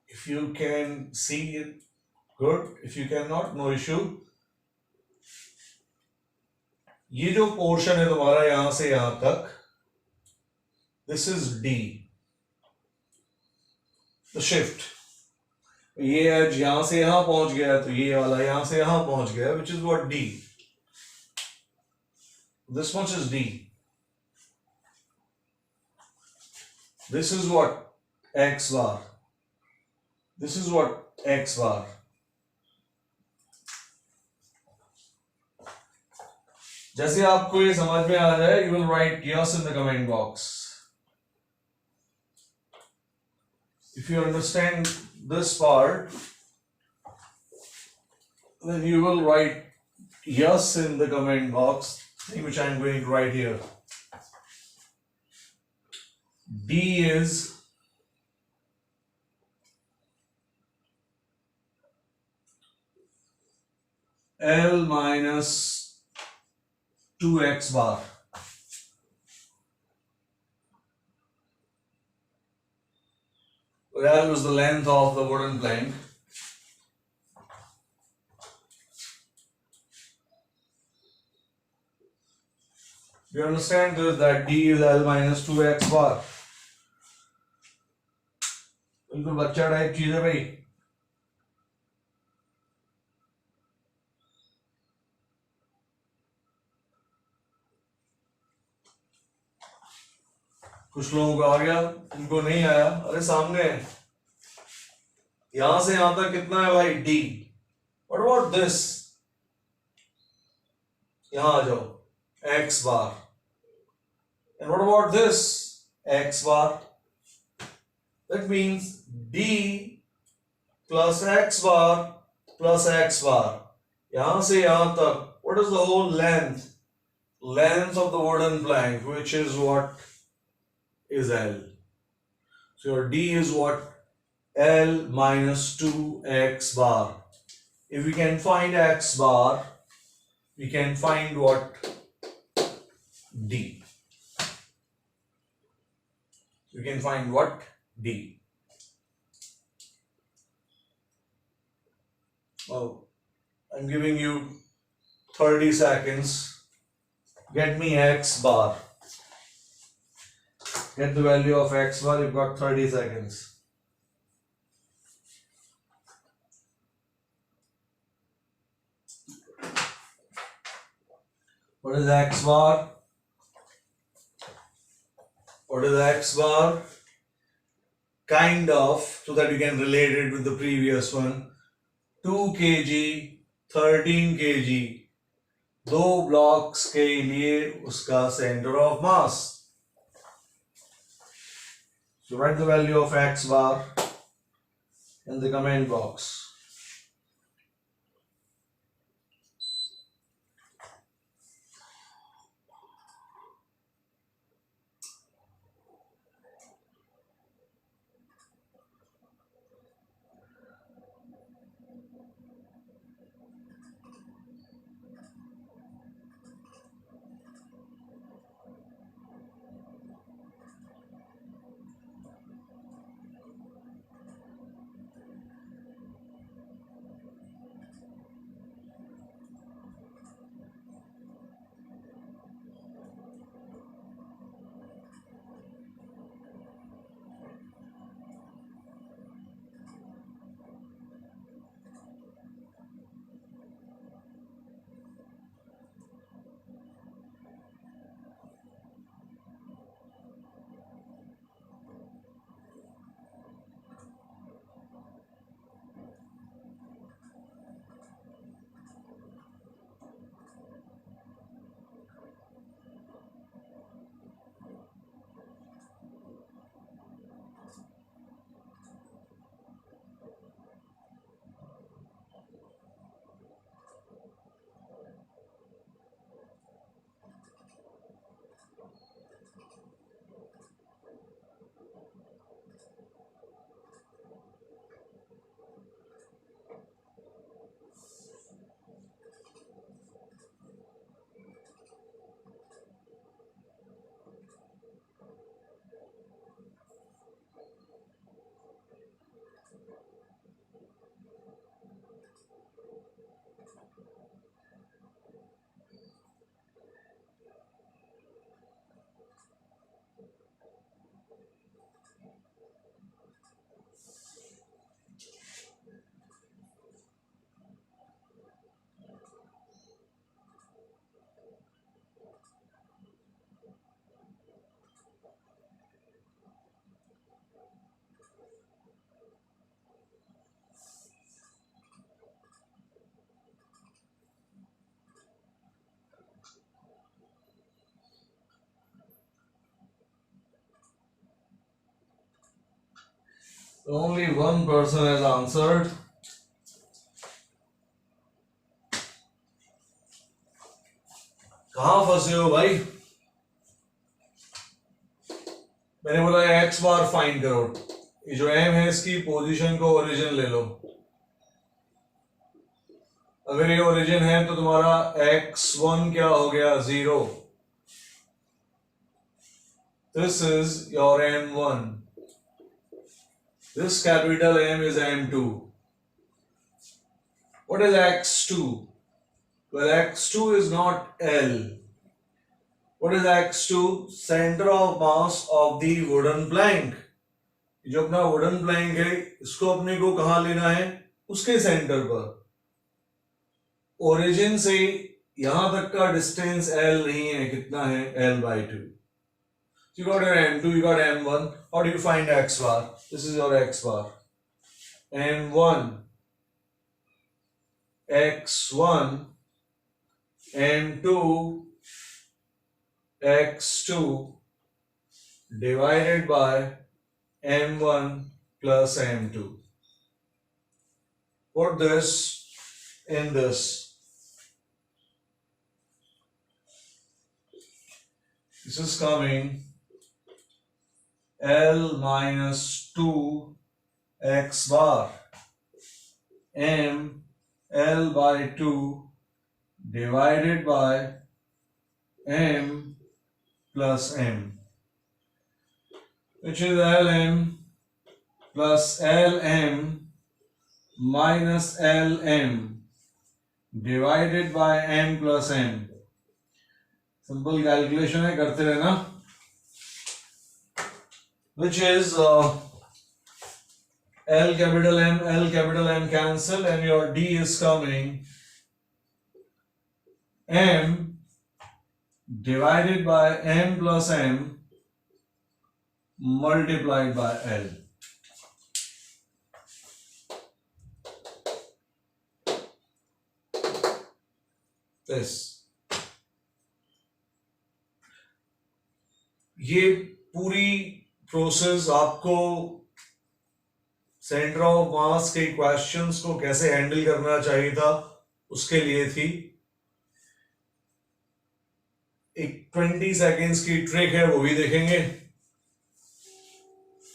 [SPEAKER 1] If you can see it, good. If you cannot, no issue. ये जो पोर्शन है तुम्हारा यहां से यहां तक, this is D. The shift. ये एज यहां से यहां पहुंच गया, तो ये वाला यहां से यहां पहुंच गया, which is what D. This much is D. This is what? X bar. This is what? X bar. जैसे आपको ये समझ में आ जाए, you will write yes in the comment box. If you understand this part, then you will write yes in the comment box, which I am going to write here. D is L minus 2x bar. L is the length of the wooden plank. You understand this, that D is L minus 2x bar. बिल्कुल बच्चा type चीज है भाई. कुछ लोगों को आ गया, उनको नहीं आया. अरे सामने है, यहां से यहां तक कितना है भाई? D. What about this? यहां आ जाओ, x bar. And what about this? X bar. That means D plus x bar plus x bar. यहां से यहां तक, what is the whole length? Length of the wooden plank, which is what? Is L. So your D is what? L minus 2x bar. If we can find x bar, we can find what? D. We can find what? D. Oh, I'm giving you 30 seconds. Get me x bar. Get the value of x bar. You've got 30 seconds. What is x bar? What is x bar? Kind of, so that you can relate it with the previous one. 2 kg, 13 kg. दो blocks के लिए उसका centre of mass. So write the value of x bar in the comment box. Only one person has answered. कहाँ फंसे हो भाई? मैंने बोला एक्स बार फाइंड करो, ये जो एम है इसकी पोजीशन को ओरिजिन ले लो। अगर ये ओरिजिन है तो तुम्हारा x1 क्या हो गया? 0। This is your m1, this capital M is m2. What is x2? Well, x2 is not L. What is x2? Center of mass of the wooden plank. जो अपना वुडन प्लैंक है इसको अपने को कहाँ लेना है? उसके सेंटर पर। ओरिजिन से यहां तक का डिस्टेंस L नहीं है, कितना है? L/2. So you got your m2, you got m1. How do you find x bar? This is your x bar. m1, x1, m2, x2 divided by m1 plus m2. Put this in this. This is coming L minus 2 x bar m L/2 divided by m plus m, which is Lm plus Lm minus Lm divided by m plus m. Simple calculation है, करते रहना। Which is L capital M cancel, and your D is coming M divided by M plus M multiplied by L. This. ये पूरी process आपको centre of मास के questions को कैसे handle करना चाहिए था उसके लिए थी। एक 20 सेकेंड्स की ट्रिक है, वो भी देखेंगे।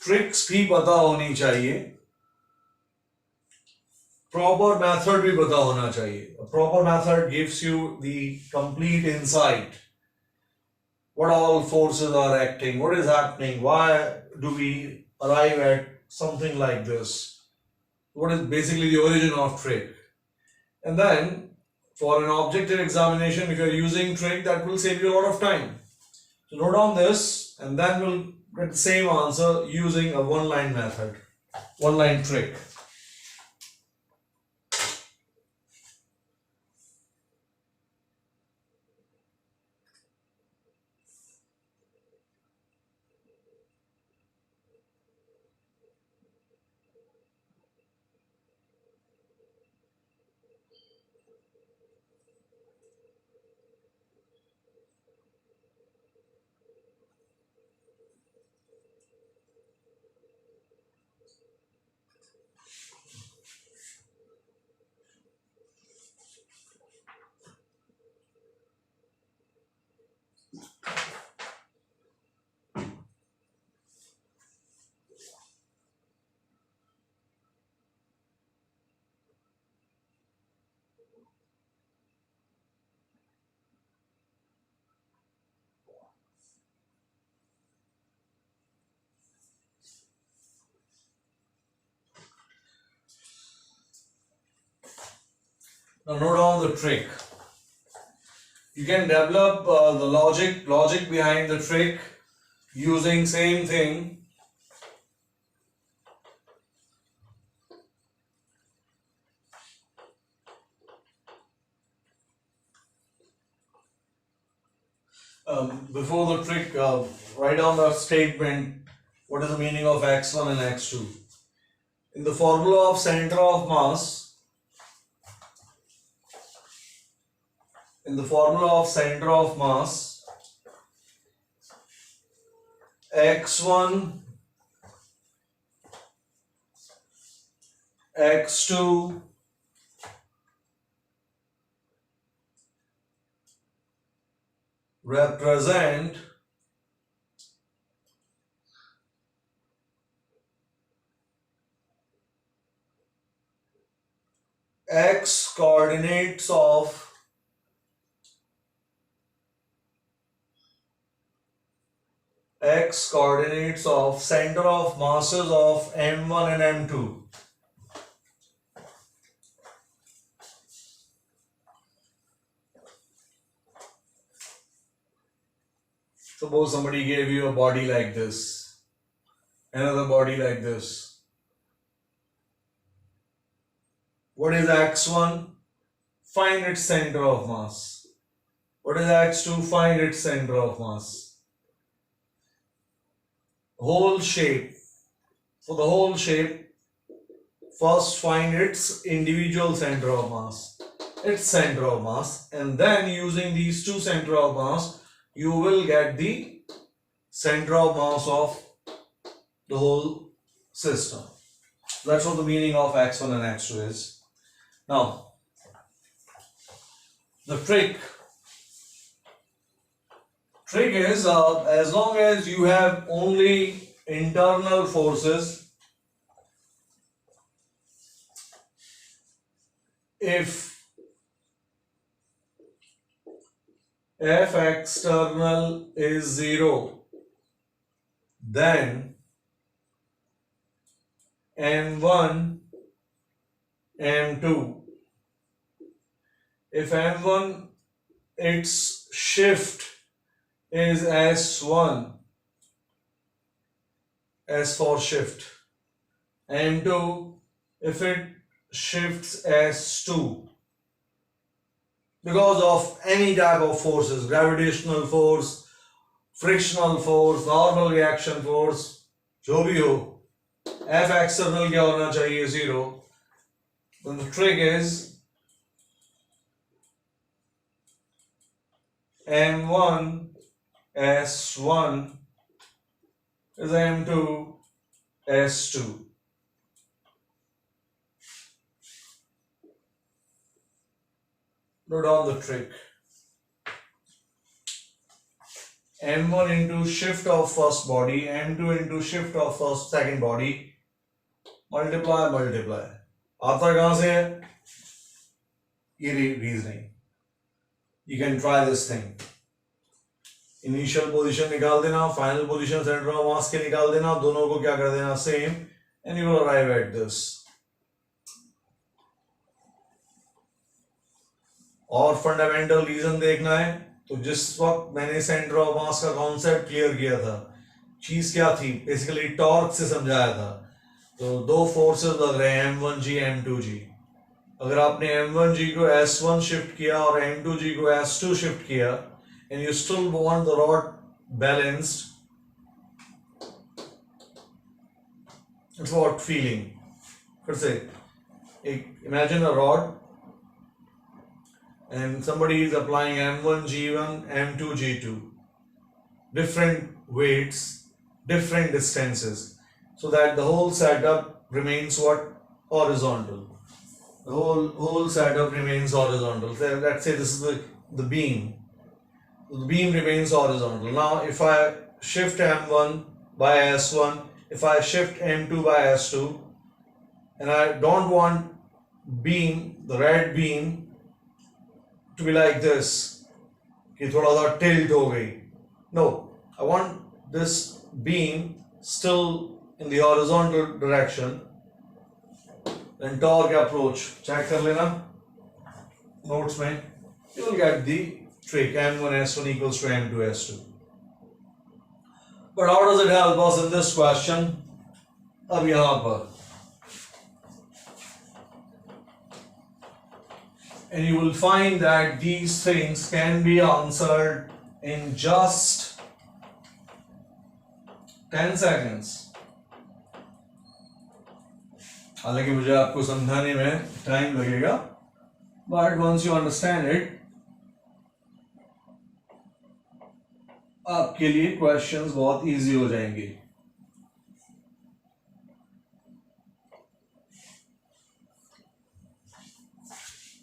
[SPEAKER 1] ट्रिक्स भी पता होनी चाहिए, प्रॉपर मेथड भी पता होना चाहिए। Proper method gives you the complete insight, what all forces are acting, what is happening, why do we arrive at something like this, what is basically the origin of trick. And then for an objective examination, if you are using trick, that will save you a lot of time. So note down this, and then we'll get the same answer using a one-line method, one-line trick. Now note down the trick. You can develop the logic behind the trick using same thing. Before the trick, write down the statement. What is the meaning of x1 and x2? In the formula of center of mass, x1, x2, represent x coordinates of center of masses of m1 and m2. Suppose somebody gave you a body like this, another body like this. What is x1? Find its center of mass. What is x2? Find its center of mass. Whole shape. For the whole shape, first find its individual center of mass, and then using these two center of mass, you will get the center of mass of the whole system. That's what the meaning of x1 and x2 is. Now, the trick is as long as you have only internal forces, if F external is 0, then M1, M2. If M1, its shift is S1, S for shift. M2, if it shifts S2. Because of any type of forces, gravitational force, frictional force, normal reaction force, जो भी हो, F external क्या होना चाहिए 0. Then the trick is M1 S1 is M2 S2. Note down the trick. M1 into shift of first body, M2 into shift of second body, multiply. आता कहाँ से है? ये reasoning. You can try this thing. Initial position निकाल देना, final position center of mass के निकाल देना, दोनों को क्या कर देना same, and you will arrive at this. और फंडामेंटल रीजन देखना है तो जिस वक्त मैंने सेंटर ऑफ मास का कॉन्सेप्ट क्लियर किया था, चीज क्या थी, बेसिकली टॉर्क से समझाया था. तो दो फोर्सेस लग रहे हैं M1G M2G. अगर आपने M1G को S1 शिफ्ट किया और M2G को S2 शिफ्ट किया and you still want the rod balanced, it's about feeling. फिर से imagine a rod and somebody is applying M1G1, M2G2, different weights, different distances, so that the whole setup remains what? Horizontal. The whole setup remains horizontal. So let's say this is the beam. The beam remains horizontal. Now if I shift M1 by S1, if I shift M2 by S2, and I don't want beam, the red beam, to be like this, कि थोड़ा सा tilt हो गई. No, I want this beam still in the horizontal direction. Then torque approach, check कर लेना. notes में, you will get the trick m1 s1 equals to m2 s2. But how does it help us in this question? अब यहाँ पर, and you will find that these things can be answered in just 10 seconds. हालांकि मुझे आपको समझाने में time लगेगा, but once you understand it, आपके लिए क्वेश्चंस बहुत इजी हो जाएंगे.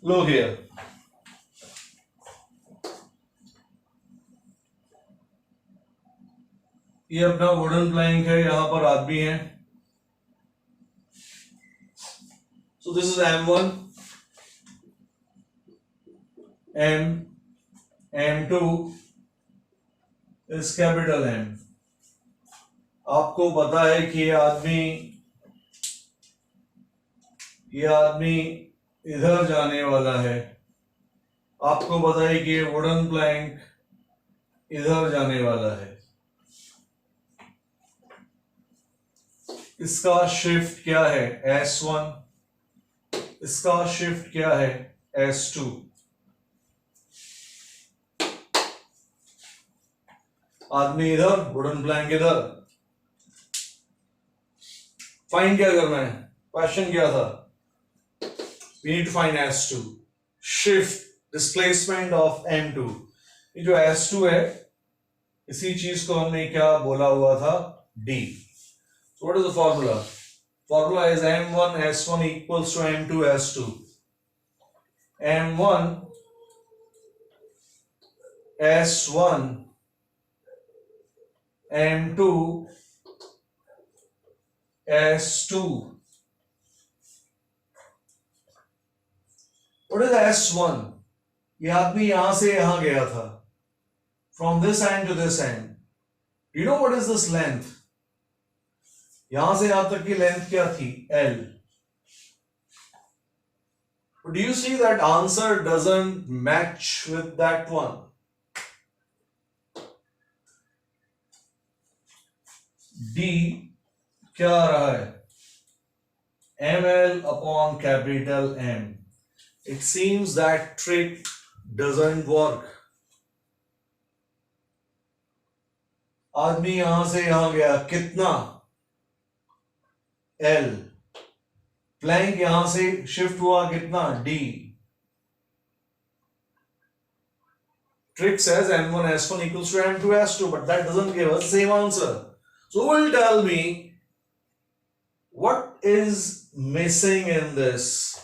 [SPEAKER 1] Look here. ये अपना वुडन प्लैंक है, यहां पर आदमी है. So this is M1, M2 is capital M. आपको पता है कि ये आदमी इधर जाने वाला है. आपको पता है कि ये वुडन प्लैंक इधर जाने वाला है. इसका शिफ्ट क्या है? S1. इसका शिफ्ट क्या है? S2. आदमी इधर, वुडन प्लैंक इधर. फाइंड क्या करना है? क्वेश्चन क्या था? We need to find S2. Shift, displacement of M2. ये जो S2 है, इसी चीज को हमने क्या बोला हुआ था? D. So what is the formula? Formula is M1 S1 equals to M2 S2. M1 S1 M2 S2. What is S1? ये आदमी यहां से यहां गया था. From this end to this end. Do you know what is this length? यहां से यहां तक की लेंथ क्या थी? L. But do you see that answer doesn't match with that one? D क्या आ रहा है? ML upon capital M. It seems that trick doesn't work. आदमी यहां से यहां गया, कितना? L. प्लैंक यहां से शिफ्ट हुआ कितना? D. Trick says M1 S1 equals to M2 S2, but that doesn't give us the same answer. So who will tell me what is missing in this?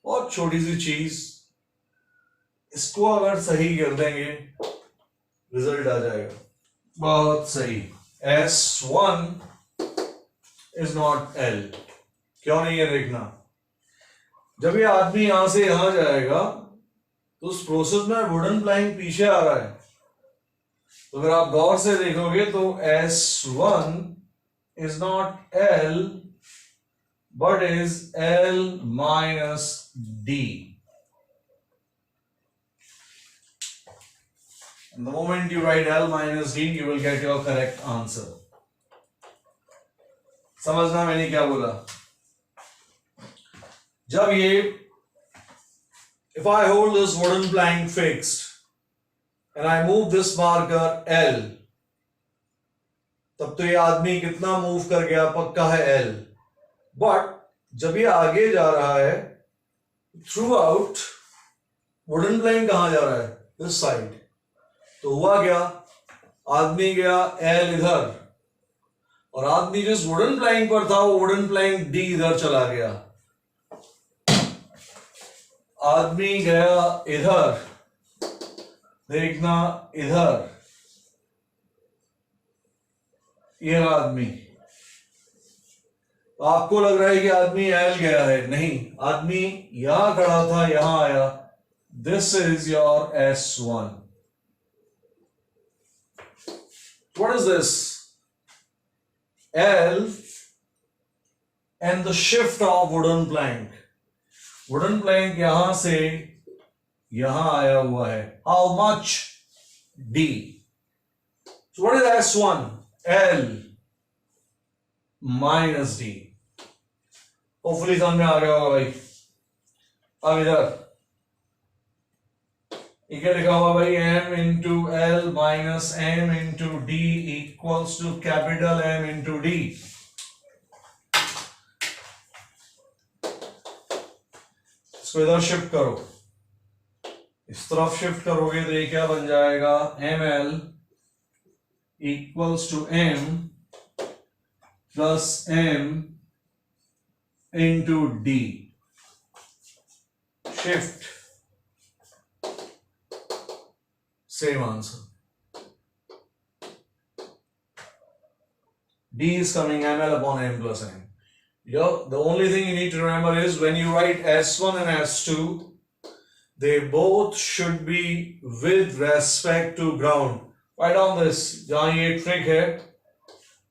[SPEAKER 1] बहुत छोटी सी चीज, इसको अगर सही कर देंगे रिजल्ट आ जाएगा. बहुत सही. S1 is not L. क्यों नहीं है देखना. जब ये आदमी यहां से यहां जाएगा तो उस प्रोसेस में वुडन प्लैंक पीछे आ रहा है. तो अगर आप गौर से देखोगे तो S1 is not L but is L minus D. And the moment you write L minus D, you will get your correct answer. समझना मैंने क्या बोला? जब ये, if I hold this wooden plank fixed and I move this marker L, तब तो ये आदमी कितना मूव कर गया? पक्का है L. बट जब ये आगे जा रहा है, थ्रू आउट वुडन प्लैंक कहां जा रहा है? This side. तो हुआ क्या? आदमी गया L इधर, और आदमी जिस वुडन प्लैंक पर था वो वुडन प्लैंक D इधर चला गया. आदमी गया इधर, देखना इधर, ये आदमी. तो आपको लग रहा है कि आदमी L गया है. नहीं, आदमी यहां खड़ा था, यहां आया. This is your S1. What is this? L and the shift of wooden plank. Wooden plank यहां से यहां आया हुआ है. How much? D. So what is S1? L minus D. Hopefully समझ में आ गया होगा भाई. अब इधर ये क्या लिखा हुआ भाई? M into L minus M into D equals to capital M into D. इसको इधर शिफ्ट करो, इस तरफ शिफ्ट करोगे तो ये क्या बन जाएगा? ml equals to m plus m into d. Shift, same answer. D is coming ml upon m plus m. The only thing you need to remember is when you write S1 and S2, they both should be with respect to ground. Write down this. जहाँ ये trick है,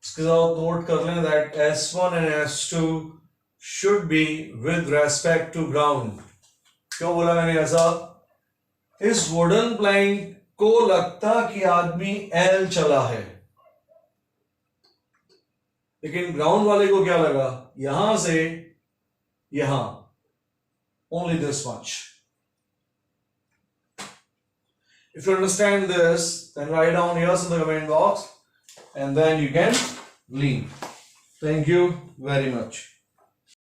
[SPEAKER 1] इसके साथ note कर लें that S1 and S2 should be with respect to ground. क्यों बोला मैंने ऐसा? इस wooden plank को लगता कि आदमी L चला है, लेकिन ग्राउंड वाले को क्या लगा? यहां से यहां, only this much. If you understand this, then write down yes in the comment box and then you can leave. Thank you very much.